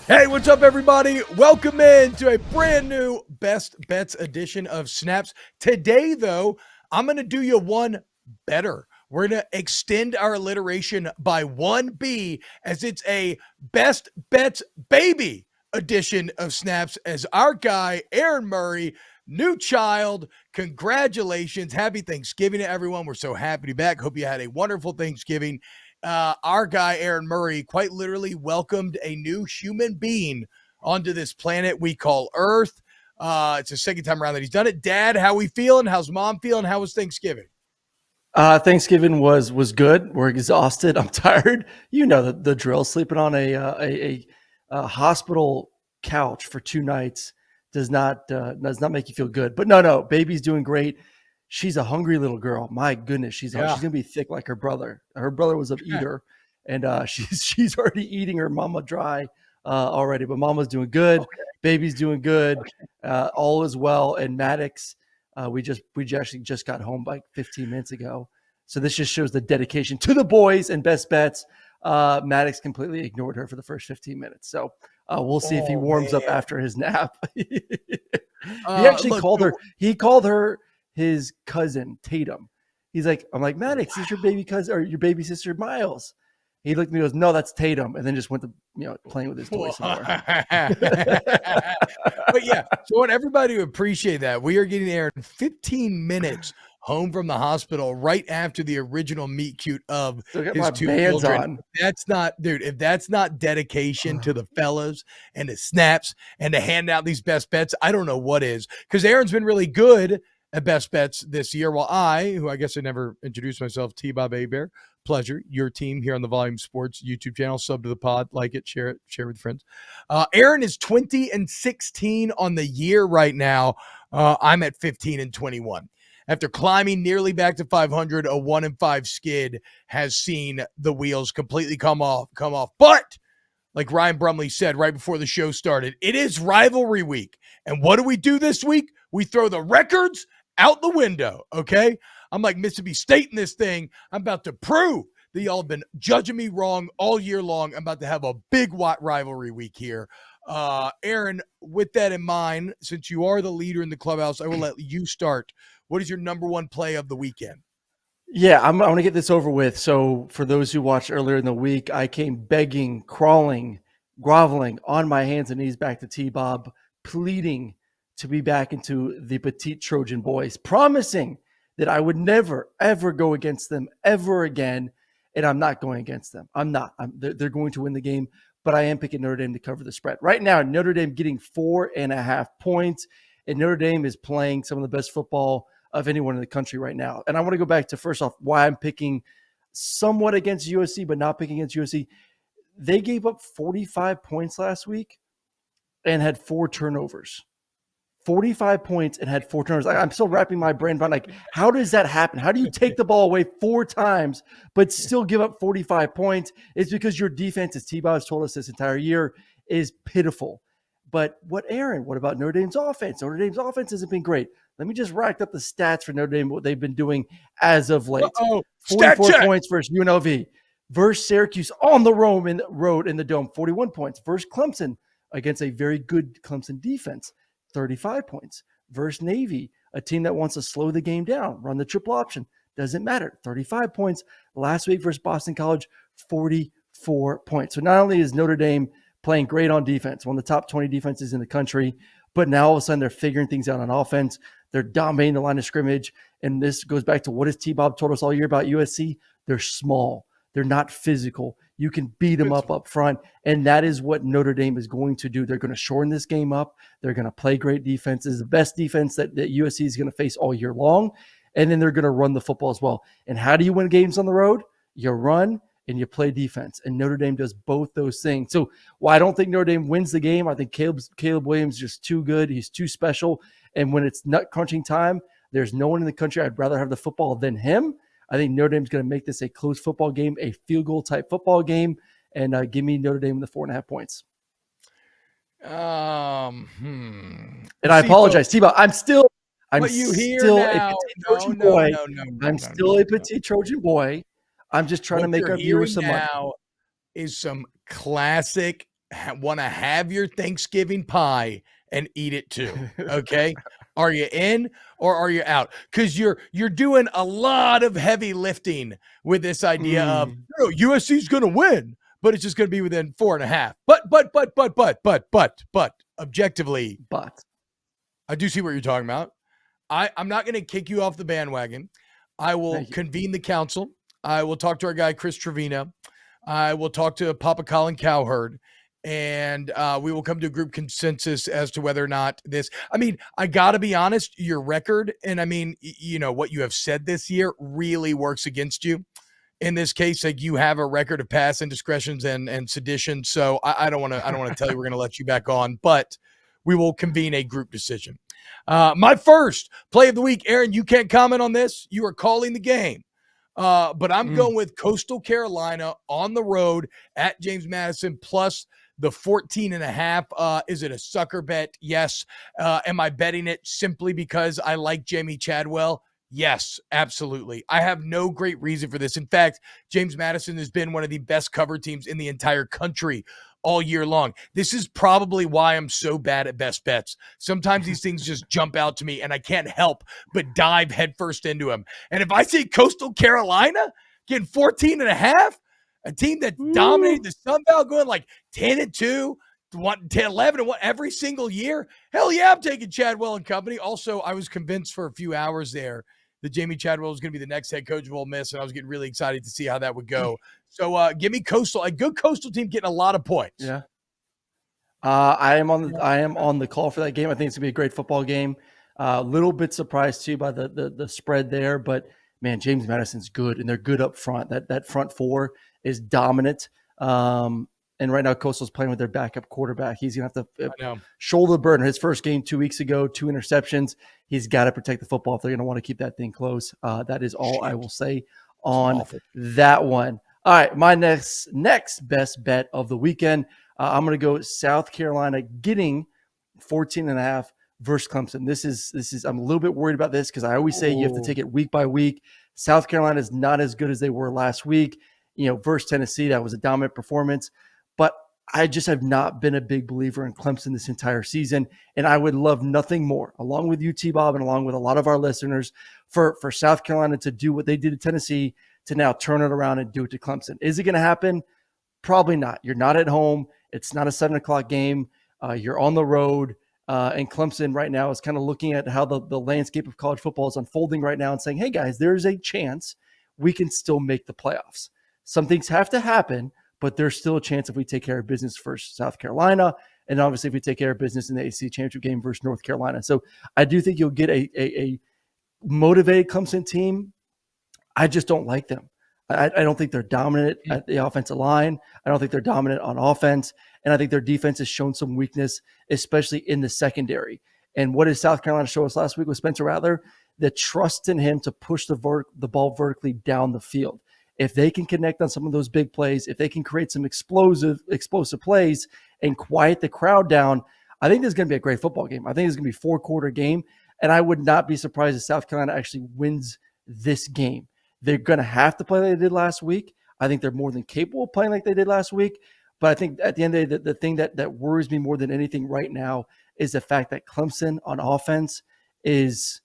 Hey, what's up, everybody? Welcome in to a brand new Best Bets edition of Snaps. Today, though, I'm going to do you one better. We're going to extend our alliteration by one B as it's a Best Bets Baby edition of Snaps as our guy, Aaron Murray, new child. Congratulations. Happy Thanksgiving to everyone. We're so happy to be back. Hope you had a wonderful Thanksgiving. Our guy, Aaron Murray, quite literally welcomed a new human being onto this planet we call Earth. It's the second time around that he's done it. Dad, how we feeling? How's mom feeling? How was Thanksgiving? Thanksgiving was good. We're exhausted. I'm tired. You know the drill. Sleeping on a hospital couch for 2 nights does not make you feel good. But no, baby's doing great. She's a hungry little girl. My goodness, she's gonna be thick like her brother. Her brother was an eater, and she's already eating her mama dry already. But mama's doing good. Okay. Baby's doing good. All is well. And Maddox, we actually just got home like 15 minutes ago. So this just shows the dedication to the boys and best bets. Maddox completely ignored her for the first 15 minutes. So we'll see if he warms up after his nap. He actually called her. He called her his cousin Tatum. I'm like, Maddox, is your baby cousin or your baby sister Miles? He looked at me and goes, no, that's Tatum. And then just went to, playing with his toys some more. But yeah, so I want everybody to appreciate that. We are getting Aaron 15 minutes home from the hospital right after the original meet cute of his two children. On. That's not, dude, if that's not dedication to the fellas and the snaps and to hand out these best bets, I don't know what is. Because Aaron's been really good at best bets this year, while who I guess I never introduced myself, T-Bob Hebert, pleasure, your team here on the Volume Sports YouTube channel, sub to the pod, like it, share with friends. Aaron is 20-16 on the year right now. I'm at 15-21. After climbing nearly back to 500, a 1-5 skid has seen the wheels completely come off. But like Ryan Brumley said right before the show started, it is rivalry week. And what do we do this week? We throw the records out the window, okay? I'm like Mississippi State in this thing. I'm about to prove that y'all have been judging me wrong all year long. I'm about to have a big rivalry week here. Aaron, with that in mind, since you are the leader in the clubhouse, I will let you start. What is your number one play of the weekend? Yeah, I want to get this over with. So for those who watched earlier in the week, I came begging, crawling, groveling on my hands and knees back to T-Bob, pleading to be back into the petite Trojan boys, promising that I would never, ever go against them ever again. And I'm not going against them. I'm not. They're going to win the game, but I am picking Notre Dame to cover the spread. Right now, Notre Dame getting 4.5 points, and Notre Dame is playing some of the best football of anyone in the country right now. And I want to go back to, first off, why I'm picking somewhat against USC, but not picking against USC. They gave up 45 points last week and had 4 turnovers. 45 points and had 4 turnovers. I'm still wrapping my brain around, like, how does that happen? How do you take the ball away 4 times but still give up 45 points? It's because your defense, as T-Bob has told us this entire year, is pitiful. But what about Notre Dame's offense? Notre Dame's offense hasn't been great. Let me just rack up the stats for Notre Dame, what they've been doing as of late. 44 points versus UNLV. Versus Syracuse on the road in the Dome, 41 points. Versus Clemson against a very good Clemson defense, 35 points. Versus Navy, a team that wants to slow the game down, run the triple option. Doesn't matter. 35 points. Last week versus Boston College, 44 points. So not only is Notre Dame playing great on defense, one of the top 20 defenses in the country, but now all of a sudden they're figuring things out on offense. They're dominating the line of scrimmage. And this goes back to what has T-Bob told us all year about USC. They're small. They're not physical. You can beat them up front. And that is what Notre Dame is going to do. They're going to shorten this game up. They're going to play great defenses, the best defense that USC is going to face all year long. And then they're going to run the football as well. And how do you win games on the road? You run and you play defense. And Notre Dame does both those things. So while I don't think Notre Dame wins the game, I think Caleb Williams is just too good. He's too special. And when it's nut crunching time, there's no one in the country I'd rather have the football than him. I think Notre Dame's going to make this a close football game, a field goal type football game, and give me Notre Dame in the 4.5 points. And I apologize, T-Bob. I'm still a petite Trojan boy. I'm still a petite Trojan boy. I'm just trying to make our viewers some money. Now is some classic want to have your Thanksgiving pie and eat it too. Okay. Are you in or are you out? Because you're doing a lot of heavy lifting with this idea of USC is going to win, but it's just going to be within 4.5. But objectively, I do see what you're talking about. I'm not going to kick you off the bandwagon. I will convene the council. I will talk to our guy Chris Trevino. I will talk to Papa Colin Cowherd. And we will come to a group consensus as to whether or not this. I mean, I got to be honest, your record, and I mean, what you have said this year really works against you. In this case, like you have a record of pass indiscretions and sedition. So I don't want to tell you we're going to let you back on, but we will convene a group decision. My first play of the week, Aaron, you can't comment on this. You are calling the game. But I'm going with Coastal Carolina on the road at James Madison plus the 14.5. Is it a sucker bet? Yes. Am I betting it simply because I like Jamie Chadwell? Yes, absolutely. I have no great reason for this. In fact, James Madison has been one of the best cover teams in the entire country all year long. This is probably why I'm so bad at best bets. Sometimes these things just jump out to me and I can't help but dive headfirst into them. And if I say Coastal Carolina getting 14.5, a team that dominated the Sun Belt going like 10-2, 11-1 every single year, hell yeah, I'm taking Chadwell and company. Also, I was convinced for a few hours there that Jamie Chadwell was going to be the next head coach of Ole Miss, and I was getting really excited to see how that would go. So give me Coastal, a good Coastal team getting a lot of points. Yeah. I am on the call for that game. I think it's gonna be a great football game. A little bit surprised too by the spread there, but man, James Madison's good and they're good up front. That front four is dominant. And right now Coastal's playing with their backup quarterback. He's gonna have to shoulder the burden. His first game 2 weeks ago, 2 interceptions. He's got to protect the football if they're gonna want to keep that thing close. That is all I will say on that one. All right, my next best bet of the weekend. I'm going to go South Carolina getting 14.5 versus Clemson. This is I'm a little bit worried about this because I always say you have to take it week by week. South Carolina is not as good as they were last week. Versus Tennessee, that was a dominant performance. But I just have not been a big believer in Clemson this entire season. And I would love nothing more, along with you, T-Bob, and along with a lot of our listeners, for South Carolina to do what they did to Tennessee, to now turn it around and do it to Clemson. Is it going to happen? Probably not. You're not at home. It's not a 7:00 game. You're on the road. And Clemson right now is kind of looking at how the landscape of college football is unfolding right now and saying, hey, guys, there's a chance we can still make the playoffs. Some things have to happen, but there's still a chance if we take care of business versus South Carolina. And obviously, if we take care of business in the ACC championship game versus North Carolina. So I do think you'll get a motivated Clemson team. I just don't like them. I don't think they're dominant at the offensive line. I don't think they're dominant on offense. And I think their defense has shown some weakness, especially in the secondary. And what did South Carolina show us last week with Spencer Rattler? The trust in him to push the ball vertically down the field. If they can connect on some of those big plays, if they can create some explosive plays and quiet the crowd down, I think this is going to be a great football game. I think it's going to be a 4-quarter game. And I would not be surprised if South Carolina actually wins this game. They're going to have to play like they did last week. I think they're more than capable of playing like they did last week. But I think at the end of the day, the thing that worries me more than anything right now is the fact that Clemson on offense is,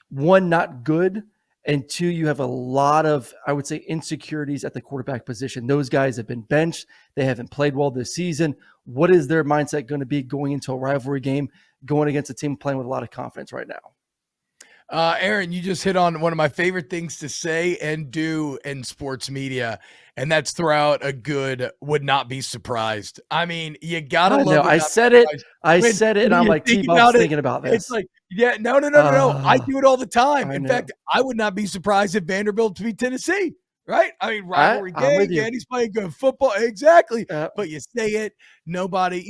one, not good, and two, you have a lot of, I would say, insecurities at the quarterback position. Those guys have been benched. They haven't played well this season. What is their mindset going to be going into a rivalry game, going against a team playing with a lot of confidence right now? Aaron, you just hit on one of my favorite things to say and do in sports media, and that's throw out a good would not be surprised. I mean, you got to love it. I said it, and I'm like, T-Bob's thinking about this. It's like, yeah, no. I do it all the time. In fact, I would not be surprised if Vanderbilt beat Tennessee, right? I mean, rivalry game, Danny's playing good football. Exactly. But you say it, nobody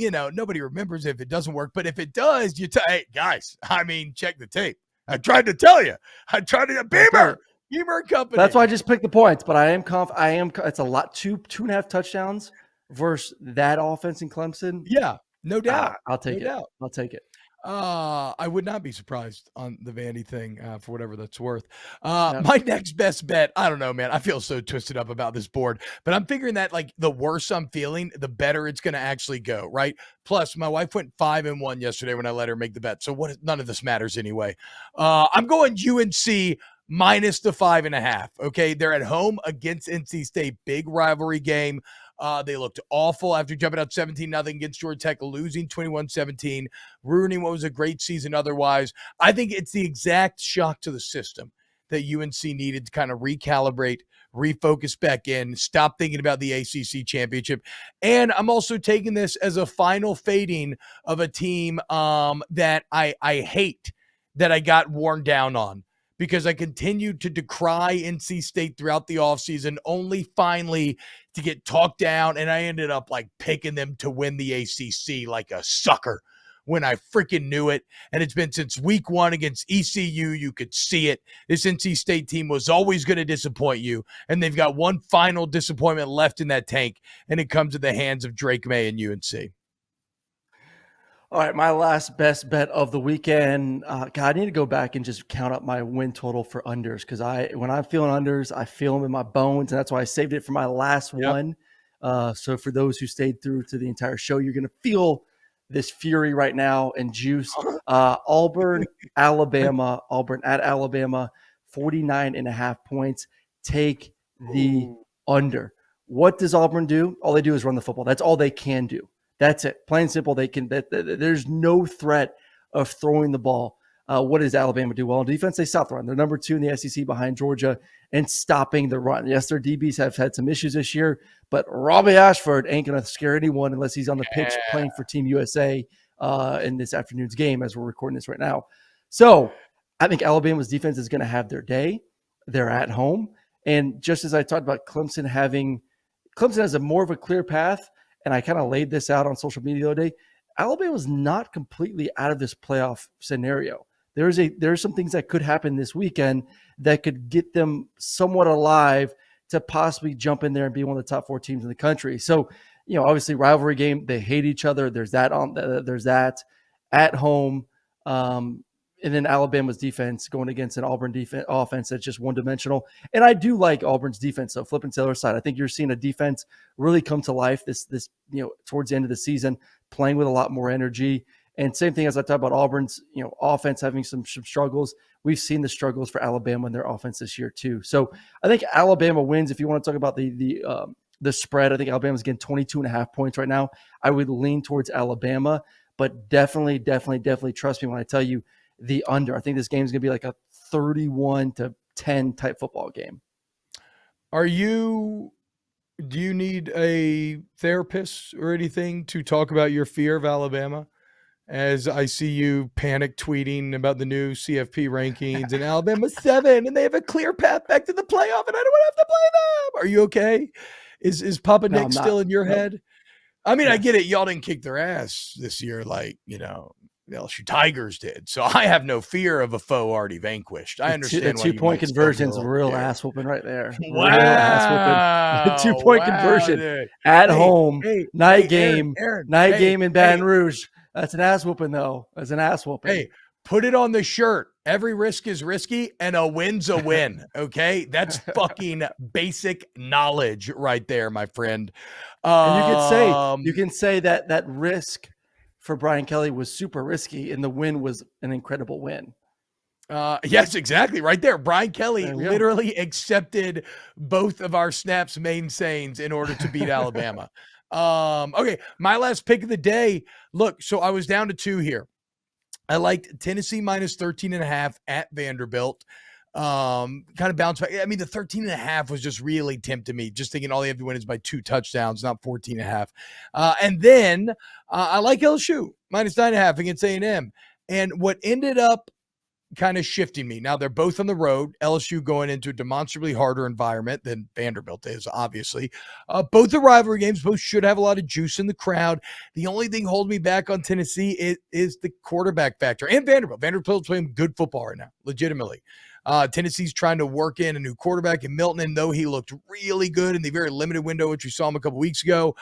remembers if it doesn't work. But if it does, hey, guys, I mean, check the tape. I tried to tell you. Beamer Company. That's why I just picked the points. But I am confident. It's a lot. 2.5 touchdowns versus that offense in Clemson. Yeah, no doubt. I'll take it. I'll take it. I would not be surprised on the Vandy thing for whatever that's worth. Yep. My next best bet, I don't know, man. I feel so twisted up about this board, but I'm figuring that like the worse I'm feeling, the better it's going to actually go, right? Plus, my wife went 5-1 yesterday when I let her make the bet. So none of this matters anyway. I'm going UNC minus the 5.5. Okay. They're at home against NC State. Big rivalry game. They looked awful after jumping out 17-0 against Georgia Tech, losing 21-17, ruining what was a great season otherwise. I think it's the exact shock to the system that UNC needed to kind of recalibrate, refocus back in, stop thinking about the ACC championship. And I'm also taking this as a final fading of a team that I hate, that I got worn down on, because I continued to decry NC State throughout the offseason, only finally to get talked down, and I ended up like picking them to win the ACC like a sucker when I freaking knew it. And it's been since week 1 against ECU. You could see it. This NC State team was always going to disappoint you, and they've got one final disappointment left in that tank, and it comes at the hands of Drake May and UNC. All right, my last best bet of the weekend. God, I need to go back and just count up my win total for unders, because when I'm feeling unders, I feel them in my bones, and that's why I saved it for my last one. So for those who stayed through to the entire show, you're going to feel this fury right now and juice. Auburn, Alabama, Auburn at Alabama, 49.5 points. Take the under. What does Auburn do? All they do is run the football. That's all they can do. That's it. Plain and simple. There's no threat of throwing the ball. What does Alabama do? Well, on defense, they stop the run. They're number 2 in the SEC behind Georgia and stopping the run. Yes, their DBs have had some issues this year, but Robbie Ashford ain't going to scare anyone unless he's on the pitch playing for Team USA in this afternoon's game as we're recording this right now. So I think Alabama's defense is going to have their day. They're at home. And just as I talked about Clemson has a more of a clear path, and I kind of laid this out on social media the other day, Alabama's not completely out of this playoff scenario. There's some things that could happen this weekend that could get them somewhat alive to possibly jump in there and be one of the top 4 teams in the country. So, obviously rivalry game, they hate each other. There's that at home. And then Alabama's defense going against an Auburn offense that's just one-dimensional. And I do like Auburn's defense. So flipping to the other side, I think you're seeing a defense really come to life this towards the end of the season, playing with a lot more energy. And same thing as I talked about Auburn's offense having some struggles. We've seen the struggles for Alabama in their offense this year too. So I think Alabama wins. If you want to talk about the spread, I think Alabama's getting 22.5 points right now. I would lean towards Alabama, but definitely trust me when I tell you the under. I think this game is going to be like a 31-10 type football game. Do you need a therapist or anything to talk about your fear of Alabama? As I see you panic tweeting about the new CFP rankings and Alabama's 7 and they have a clear path back to the playoff and I don't want to have to play them. Are you okay? Is Papa Nick still in your head? I mean, I get it. Y'all didn't kick their ass this year like, the LSU Tigers did. So I have no fear of a foe already vanquished. I understand the 2-point conversion's a real ass whooping right there. Wow. Real ass whooping. The 2-point conversion dude. At home, night game in Baton Rouge. That's an ass whooping, though. That's an ass whooping. Hey, put it on the shirt. Every risk is risky, and a win's a win. Okay, that's fucking basic knowledge right there, my friend. And you can say that risk for Brian Kelly was super risky, and the win was an incredible win. Yes, exactly. Right there. Brian Kelly literally accepted both of our Snaps main sayings in order to beat Alabama. Okay, my last pick of the day. Look, so I was down to 2 here. I liked Tennessee minus 13.5 at Vanderbilt. Kind of bounced back. I mean, the 13.5 was just really tempting me, just thinking all they have to win is by 2 touchdowns, not 14.5. And then I like LSU minus 9.5 against A&M. And what ended up kind of shifting me. Now they're both on the road. LSU going into a demonstrably harder environment than Vanderbilt is, obviously. Both the rivalry games, both should have a lot of juice in the crowd. The only thing holding me back on Tennessee is the quarterback factor. And Vanderbilt. Vanderbilt's playing good football right now, legitimately. Tennessee's trying to work in a new quarterback in Milton, and though he looked really good in the very limited window, which we saw him a couple weeks ago,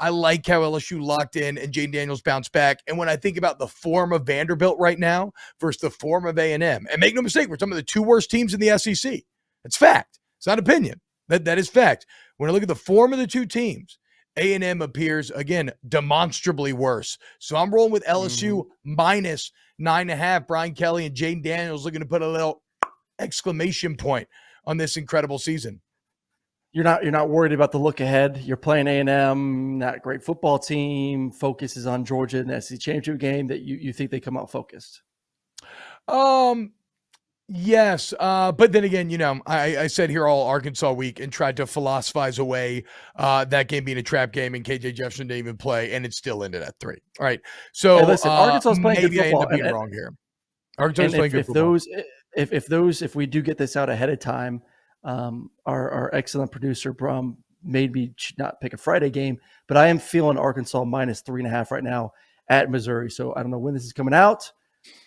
I like how LSU locked in and Jane Daniels bounced back. And when I think about the form of Vanderbilt right now versus the form of A&M, and make no mistake, we're some of the two worst teams in the SEC. It's fact. It's not opinion. That is fact. When I look at the form of the two teams, A&M appears, again, demonstrably worse. So I'm rolling with LSU minus 9.5. Brian Kelly and Jane Daniels looking to put a little exclamation point on this incredible season. You're not worried about the look ahead. You're playing A&M, not a great football team. Focus is on Georgia in the SEC championship game. That you think they come out focused. Yes. But then again, I said here all Arkansas week and tried to philosophize away that game being a trap game, and KJ Jefferson didn't even play, and it still ended at 3. All right. So hey, listen, Arkansas is playing good maybe football. I end up being wrong here. Arkansas is playing good football. If we do get this out ahead of time, our excellent producer Brum made me not pick a Friday game, but I am feeling Arkansas minus 3.5 right now at Missouri. So I don't know when this is coming out,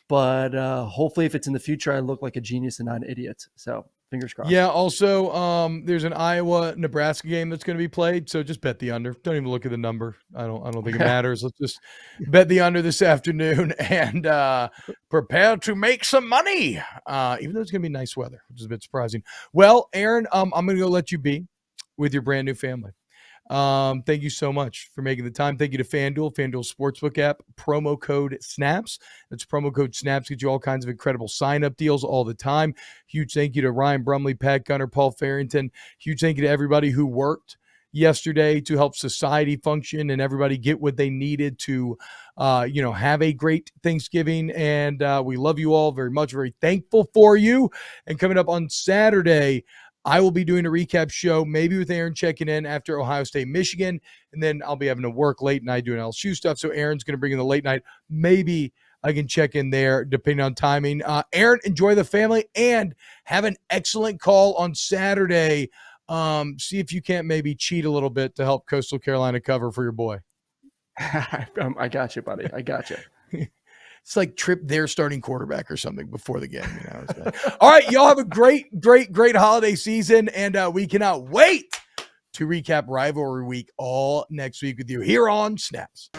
but hopefully if it's in the future, I look like a genius and not an idiot. So fingers crossed. Yeah. Also, there's an Iowa-Nebraska game that's going to be played. So just bet the under. Don't even look at the number. I don't think it matters. Let's just bet the under this afternoon and prepare to make some money. Even though it's going to be nice weather, which is a bit surprising. Well, Aaron, I'm going to go let you be with your brand new family. Thank you so much for making the time. Thank you to FanDuel Sportsbook app, promo code SNAPS. That's promo code SNAPS. Get you all kinds of incredible sign-up deals all the time. Huge thank you to Ryan Brumley, Pat Gunner, Paul Farrington. Huge thank you to everybody who worked yesterday to help society function and everybody get what they needed to, have a great Thanksgiving. And we love you all very much. Very thankful for you. And coming up on Saturday, I will be doing a recap show, maybe with Aaron checking in after Ohio State, Michigan, and then I'll be having to work late night doing LSU stuff. So Aaron's going to bring in the late night. Maybe I can check in there depending on timing. Aaron, enjoy the family and have an excellent call on Saturday. See if you can't maybe cheat a little bit to help Coastal Carolina cover for your boy. I got you, buddy. I got you. It's like trip their starting quarterback or something before the game. All right, y'all have a great holiday season, and we cannot wait to recap rivalry week all next week with you here on Snaps.